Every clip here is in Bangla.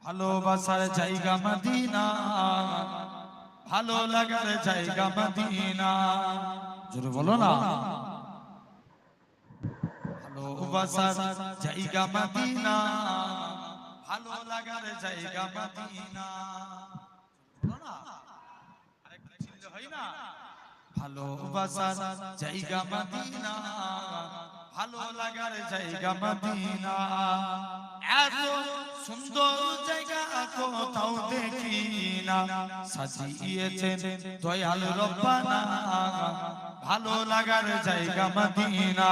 ভালোবাসার জায়গা মদিনা, ভালো লাগার জায়গা মদিনা। জোরে বলো না। ভালোবাসার জায়গা মদিনা, ভালো লাগার জায়গা মদিনা। বলো না, আরেকটু চিনলে হয় না। ভালোবাসার জায়গা মদিনা, ভালো লাগার জায়গা মদিনা। এত সুন্দর জায়গা কোথাও দেখি না, সাজিয়েছেন দয়াল রব্বানা, ভালো লাগার জায়গা মদিনা।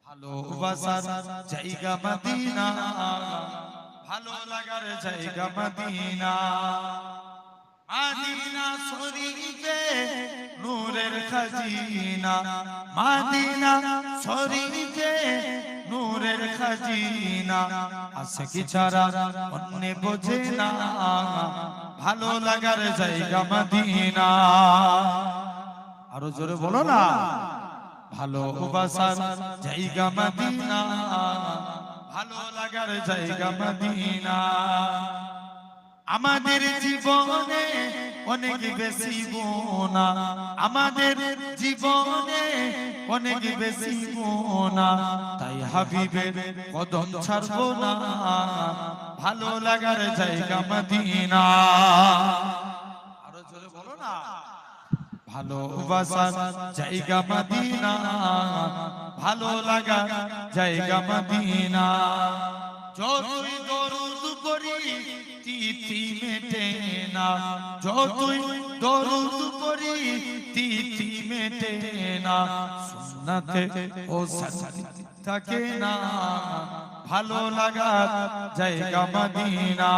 ভালোবাসার জায়গা মদিনা, ভালো লাগার জায়গা মদিনা। মদিনা শরীফে নূরের খাজিনা, মদিনা শরীফে নূরের খাজিনা। আশিক ছাড়া অন্য বোঝে না, ভালো লাগার জায়গা মদিনা। আরো জোরে বলো না। ভালোবাসার জায়গা মদিনা, ভালো লাগার জায়গা মদিনা। আমাদের জীবনে অনেক বেশি গুনাহ, আমাদের জীবনে অনেক বেশি গুনাহ, তাই হাবিবের কদম ছাড়বো না, ভালো লাগার জায়গা মদিনা। আরো জোরে বলো না। ভালোবাসার জায়গা মদিনা, ভালো লাগার জায়গা মদিনা। যতই দরুদ করি তিথি মেটে না, যতই দরুদ করি তিথি মেটে না। সুন্নতে ও সালাত থাকে না, ভালো লাগার জায়গা মদিনা।